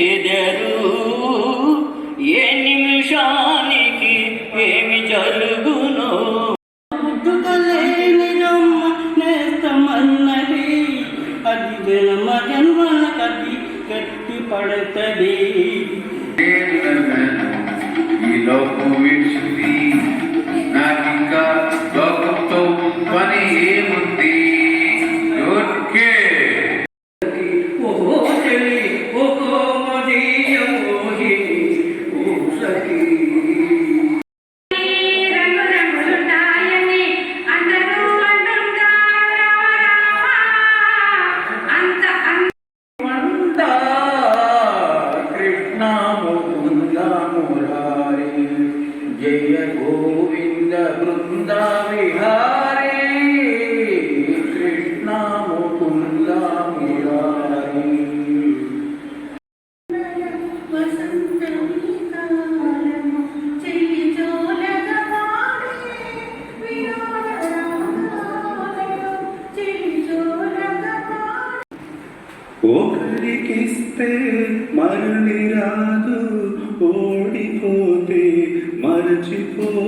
చెదరు ఏ నిమిషానికి ఏమి జరుగునో పుట్టుకలేని రమ్మ నేస్తమన్నది అది జన్మ జన్మలకది గట్టి పడతది ఈ లోకం విడిచింది నాకింకా లోకంతో పని ఏముంది జయ గోవింద బృంద విహారీ కృష్ణ ముకుంద మురారీ ఒకరికిస్తే మళ్ళీ రాదు ఓడిపోతే మరచిపోదు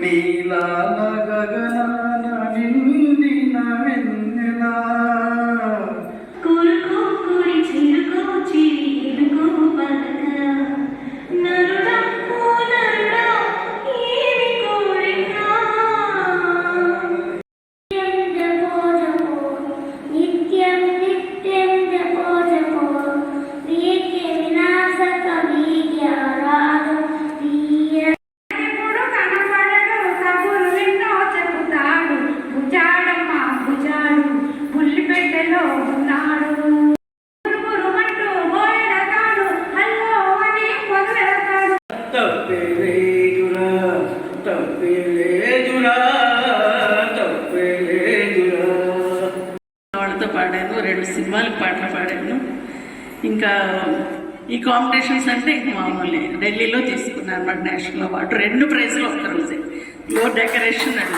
నీలాల గగనాన నిండిన వెన్నెలా వాళ్ళతో పాడాను, 2 సినిమాలకు పాటలు పాడాను. ఇంకా ఈ కాంపిటీషన్స్ అంటే ఇంక మామూలు ఢిల్లీలో తీసుకున్నాను అన్నమాట నేషనల్ అవార్డు, 2 ప్రైజ్లు ఒక్కరోజే. Floor decoration and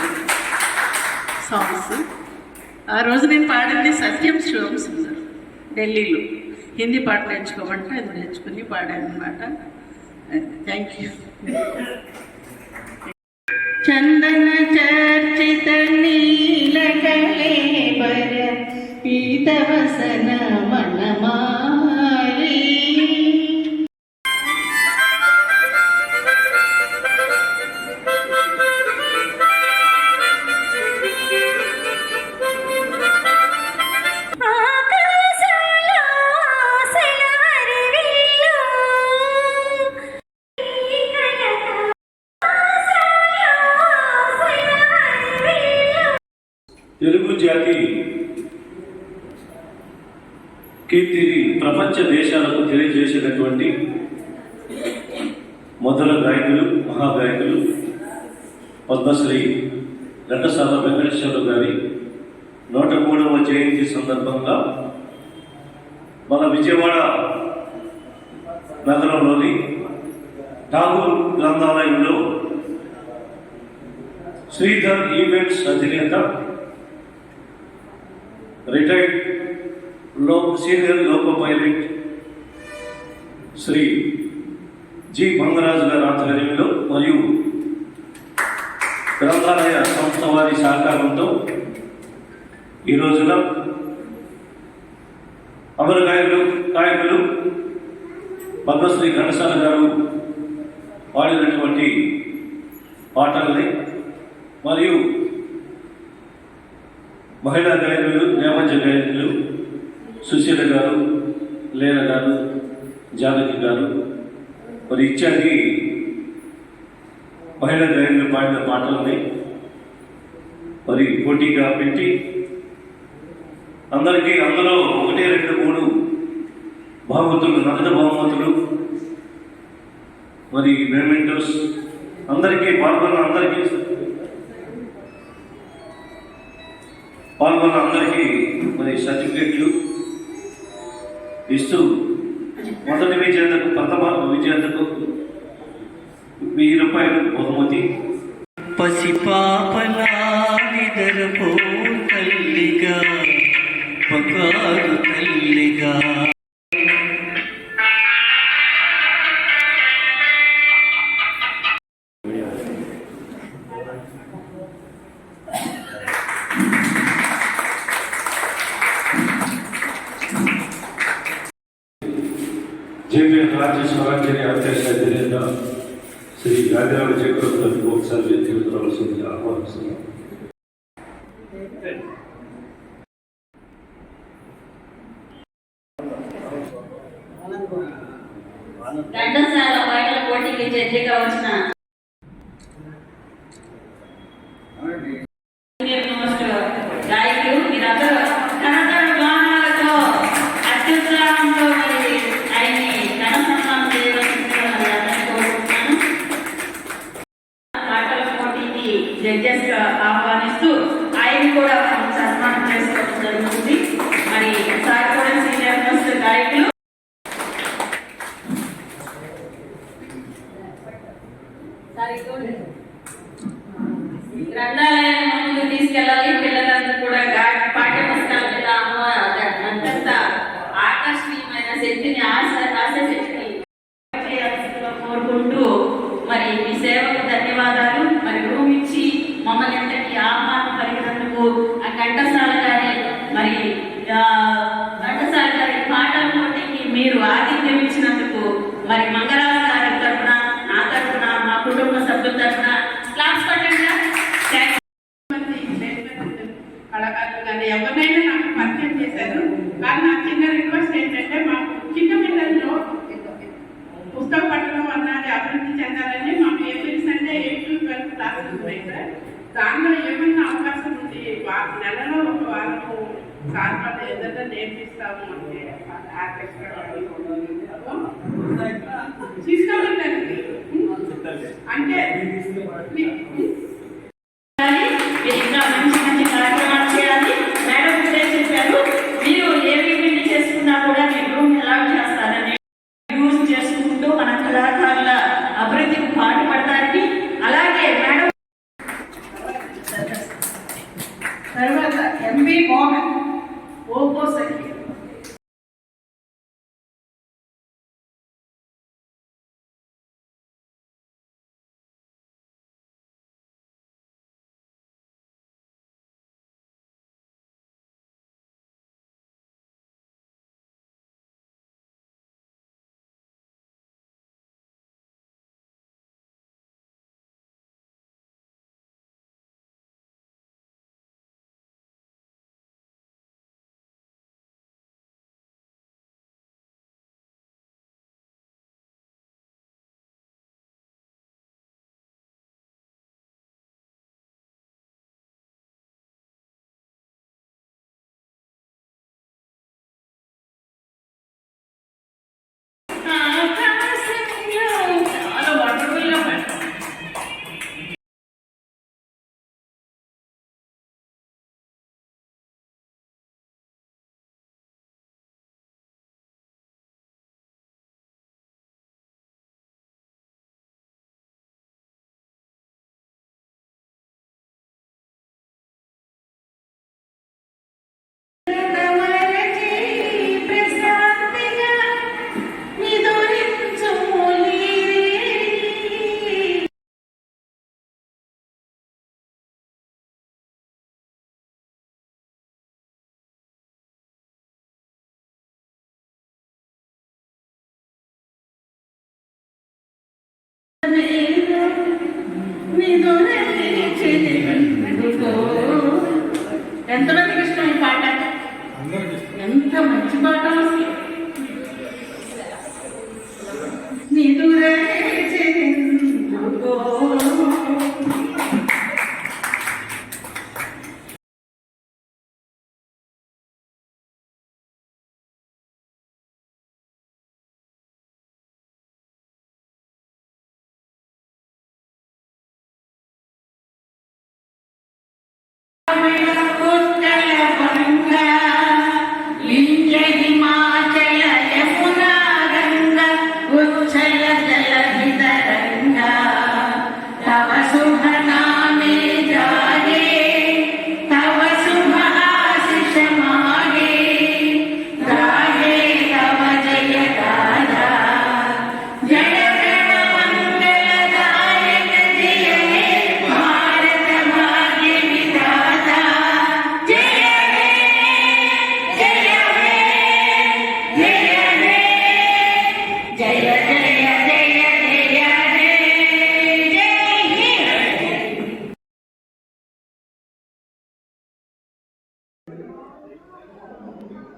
songs. ఆ రోజు నేను పాడింది సత్యం శివం సుందర్ ఢిల్లీలో. హిందీ పాట నేర్చుకోమంటే అది నేర్చుకుని పాడాను అనమాట. Thank you. చందన చర్చిత నీలకలేబర పీతవసన మనమాలి తెలుగు జాతి కీర్తిని ప్రపంచ దేశాలకు తెలియజేసినటువంటి మొదల గాయకులు, మహాగాయకులు పద్మశ్రీ ఘంటసాల వెంకటేశ్వరరావు గారి 103వ జయంతి సందర్భంగా మన విజయవాడ నగరంలోని ఠాగూర్ గ్రంథాలయంలో శ్రీధర్ ఈవెంట్స్ అధినేత, retired senior loco pilot Shri G Mangaraju గారి ఆధ్వర్యంలో మరియు గ్రంథాలయ సంస్థ వారి సహకారంతో ఈ రోజున అమర గాయకులు పద్మశ్రీ ఘంటసాల గారు పాడినటువంటి పాటల్ని మరియు మహిళా గాయకులు, నేపథ్య గాయకులు సుశీల గారు, లీల గారు, జానకి గారు మరి ఇత్యాది మహిళా గాయకులు పాడిన పాటలని మరి పోటీగా పెట్టి అందరికీ అందులో 1, 2, 3 బహుమతులు, నగదు బహుమతులు మరి మెమెంటోస్ అందరికీ పాల్గొన్న అందరికీ మరి సర్టిఫికెట్లు ఇస్తూ మొదటి విజేతకు, ప్రథమ విజేతకు 1000 రూపాయలు బహుమతి. పసిపాపలా సాగరపో తల్లిగా పకారు తల్లిగా జేపీఎన్ రాజ్య స్వరాజ్య అధ్యక్ష జిల్లా శ్రీ గాదిరాల చక్రవర్తి ఒకసారి తెలుసుకోవాల్సింది ఆహ్వానిస్తున్నాం. ఘంటసాల పాటల పోటీకి జడ్జిగా వచ్చిన గాయకులు మీరందరూ కన్నడ గానాలతో అత్యుత్సాహంతో మరి ఆయన్ని ఘన సన్మానం చేయవలసిందిగా కోరుకుంటున్నాను. పాటల పోటీకి జడ్జెస్ గా ఆహ్వానిస్తూ ఆయన కూడా మనం సన్మానం చేసుకోవడం జరుగుతుంది. మరి సార్ కూడా సీనియర్ మోస్ట్ గాయకులు గ్రంథాలయాన్ని ముందుకు తీసుకెళ్ళాలి. పిల్లలందరూ కూడా పాఠ్య పుస్తకాల మీద అత్యంత ఆకర్షణీయమైన శక్తిని ఆశశక్తిని కోరుకుంటూ మరి మీ సేవకు ధన్యవాదాలు. మరి రూమ్ ఇచ్చి మమ్మల్ని ఎంతటి ఆహ్వానం పలికినందుకు ఆ ఘంటసాల గారి మరి ఘంటసాల గారి పాటల పోటీకి మీరు ఆతిథ్యం ఇచ్చినందుకు మరి మంగళవారం గారి తరఫున నా తరఫున మా కుటుంబ సభ్యుల తరఫున క్లాస్ పట్టండి. కళాకారులు కానీ ఎవరినైనా నాకు పరిచయం చేశారు. కానీ నా చిన్న రిక్వెస్ట్ ఏంటంటే మా చిన్న పిల్లల్లో పుస్తక పట్టణం అన్నది అభివృద్ధి చెందాలని మాకు ఏప్రిల్స్ అంటే 8 to 12 క్లాసెస్ ఉన్నాయి సార్. దానిలో ఏమైనా అవకాశం ఉంది నెలలో ఒక వారము సార్ ఏదైనా నేర్పిస్తాము అంటే తీసుకోవాలి అంటే ఇంకా మంచి మంచి కార్యక్రమాలు చేయాలి. మేడం ఇదే చెప్పారు, మీరు ఏమేమి చేసుకున్నా కూడా మీరు రూమ్ ఎలా చేస్తారని యూజ్ చేసుకుంటూ మన కళాకారుల అభివృద్ధికి పాటుపడతారని. అలాగే మేడం తర్వాత ఎంపీ మోహన్ ఓపో సఖి చాలా వండర్ఫుల్ గా పాడతారు. ఎంతమందికి ఇష్టం ఈ పాట? ఎంత మంచి పాట అసలు.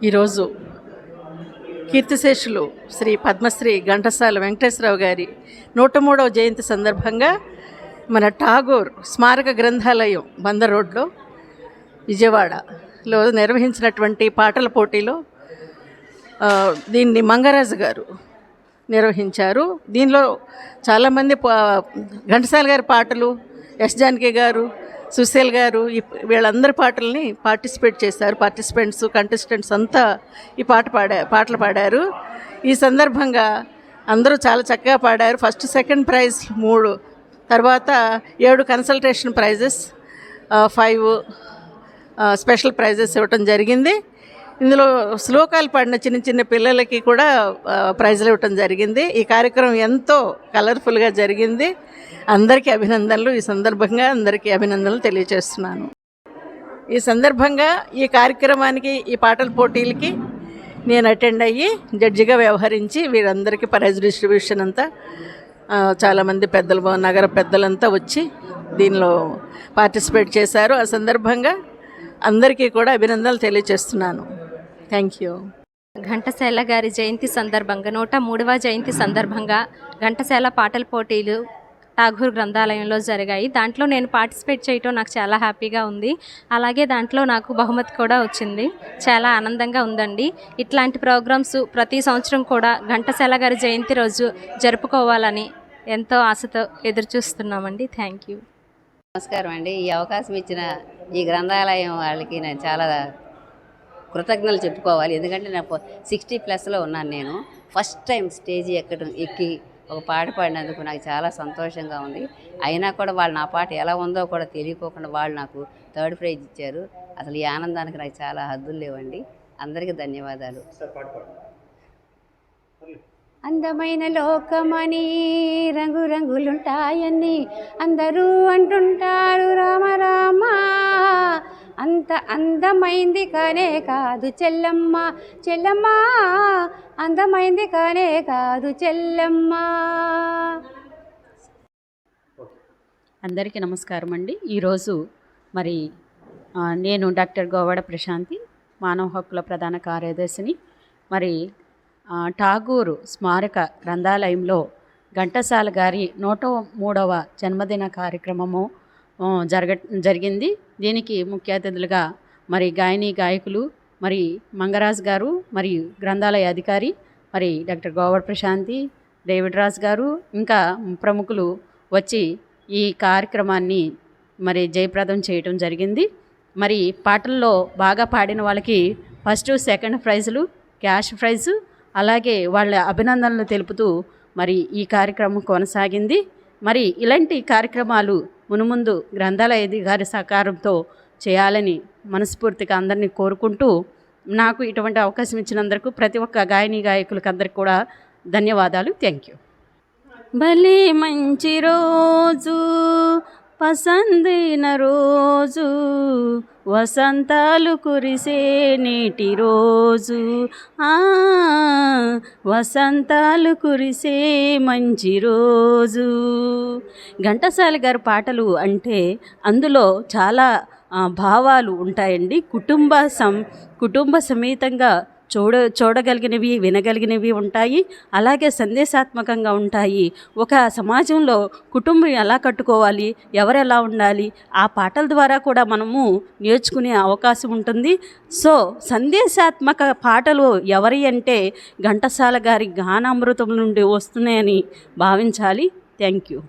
ఈరోజు కీర్తిశేషులు శ్రీ పద్మశ్రీ ఘంటసాల వెంకటేశ్వరరావు గారి 103వ జయంతి సందర్భంగా మన ఠాగూర్ స్మారక గ్రంథాలయం బందర్ రోడ్లో విజయవాడలో నిర్వహించినటువంటి పాటల పోటీలో దీన్ని మంగరాజు గారు నిర్వహించారు. దీనిలో చాలామంది ఘంటసాల గారి పాటలు, ఎస్ జానకి గారు, సుశీల్ గారు వీళ్ళందరి పాటల్ని పార్టిసిపేట్ చేశారు. పార్టిసిపెంట్స్, కంటెస్టెంట్స్ అంతా ఈ పాటలు పాడారు. ఈ సందర్భంగా అందరూ చాలా చక్కగా పాడారు. ఫస్ట్, సెకండ్ ప్రైజ్ 3, తర్వాత 7 కన్సల్టేషన్ ప్రైజెస్, 5 స్పెషల్ ప్రైజెస్ ఇవ్వటం జరిగింది. ఇందులో శ్లోకాలు పాడిన చిన్న చిన్న పిల్లలకి కూడా ప్రైజ్లు ఇవ్వటం జరిగింది. ఈ కార్యక్రమం ఎంతో కలర్ఫుల్గా జరిగింది. అందరికీ అభినందనలు. ఈ సందర్భంగా అందరికీ అభినందనలు తెలియజేస్తున్నాను. ఈ సందర్భంగా ఈ కార్యక్రమానికి, ఈ పాటల పోటీలకి నేను అటెండ్ అయ్యి జడ్జిగా వ్యవహరించి వీరందరికీ ప్రైజ్ డిస్ట్రిబ్యూషన్ అంతా చాలామంది పెద్దలు, నగర పెద్దలంతా వచ్చి దీనిలో పార్టిసిపేట్ చేశారు. ఆ సందర్భంగా అందరికీ కూడా అభినందనలు తెలియజేస్తున్నాను. Thank you. ఘంటసాల గారి జయంతి సందర్భంగా 103వ జయంతి సందర్భంగా ఘంటసాల పాటల పోటీలు ఠాగూర్ గ్రంథాలయంలో జరిగాయి. దాంట్లో నేను పార్టిసిపేట్ చేయటం నాకు చాలా హ్యాపీగా ఉంది. అలాగే దాంట్లో నాకు బహుమతి కూడా వచ్చింది. చాలా ఆనందంగా ఉందండి. ఇట్లాంటి ప్రోగ్రామ్స్ ప్రతి సంవత్సరం కూడా ఘంటసాల గారి జయంతి రోజు జరుపుకోవాలని ఎంతో ఆశతో ఎదురుచూస్తున్నామండి. Thank you. నమస్కారం అండి. ఈ అవకాశం ఇచ్చిన ఈ గ్రంథాలయం వాళ్ళకి నేను చాలా కృతజ్ఞతలు చెప్పుకోవాలి. ఎందుకంటే నాకు 60+ ఉన్నాను. నేను ఫస్ట్ టైం స్టేజ్ ఎక్కి ఒక పాట పాడినందుకు నాకు చాలా సంతోషంగా ఉంది. అయినా కూడా వాళ్ళు నా పాట ఎలా ఉందో కూడా తెలియకోకుండా వాళ్ళు నాకు 3rd ప్రైజ్ ఇచ్చారు. అసలు ఈ ఆనందానికి నాకు చాలా హద్దులు లేవండి. అందరికీ ధన్యవాదాలు. అందమైన లోకమని రంగురంగులుంటాయని అందరూ అంటుంటారు రామ రామ. అంత అందమైంది కానే కాదు చెల్లమ్మ, చెల్లమ్మ అందమైంది కానే కాదు చెల్లమ్మ. అందరికీ నమస్కారం అండి. ఈరోజు మరి నేను డాక్టర్ గోవాడ ప్రశాంతి, మానవ హక్కుల ప్రధాన కార్యదర్శిని. మరి ఠాగూర్ స్మారక గ్రంథాలయంలో ఘంటసాల గారి 103వ జన్మదిన కార్యక్రమము జరిగింది. దీనికి ముఖ్య అతిథులుగా మరి గాయకులు మరి మంగరాజ్ గారు, మరియు గ్రంథాలయ అధికారి మరి డాక్టర్ గోవాడ ప్రశాంతి, డేవిడ్ రాజ్ గారు, ఇంకా ప్రముఖులు వచ్చి ఈ కార్యక్రమాన్ని మరి జయప్రదం చేయటం జరిగింది. మరి పాటల్లో బాగా పాడిన వాళ్ళకి ఫస్ట్, సెకండ్ ప్రైజులు, క్యాష్ ప్రైజు, అలాగే వాళ్ళ అభినందనలు తెలుపుతూ మరి ఈ కార్యక్రమం కొనసాగింది. మరి ఇలాంటి కార్యక్రమాలు మునుముందు గ్రంథాలయ అధికారి సహకారంతో చేయాలని మనస్ఫూర్తిగా అందరినీ కోరుకుంటూ, నాకు ఇటువంటి అవకాశం ఇచ్చినందుకు ప్రతి ఒక్క గాయకులకు అందరికీ కూడా ధన్యవాదాలు. Thank you. భలే మంచి రోజు, పసందైన రోజు, వసంతాలు కురిసే నేటి రోజు, వసంతాలు కురిసే మంచి రోజు. ఘంటసాల గారి పాటలు అంటే అందులో చాలా భావాలు ఉంటాయండి. కుటుంబ సమేతంగా చూడగలిగినవి, వినగలిగినవి ఉంటాయి. అలాగే సందేశాత్మకంగా ఉంటాయి. ఒక సమాజంలో కుటుంబం ఎలా కట్టుకోవాలి, ఎవరు ఎలా ఉండాలి, ఆ పాటల ద్వారా కూడా మనము నేర్చుకునే అవకాశం ఉంటుంది. సో సందేశాత్మక పాటలు ఎవరి అంటే ఘంటసాల గారి గానామృతం నుండి వస్తున్నాయని భావించాలి. Thank you.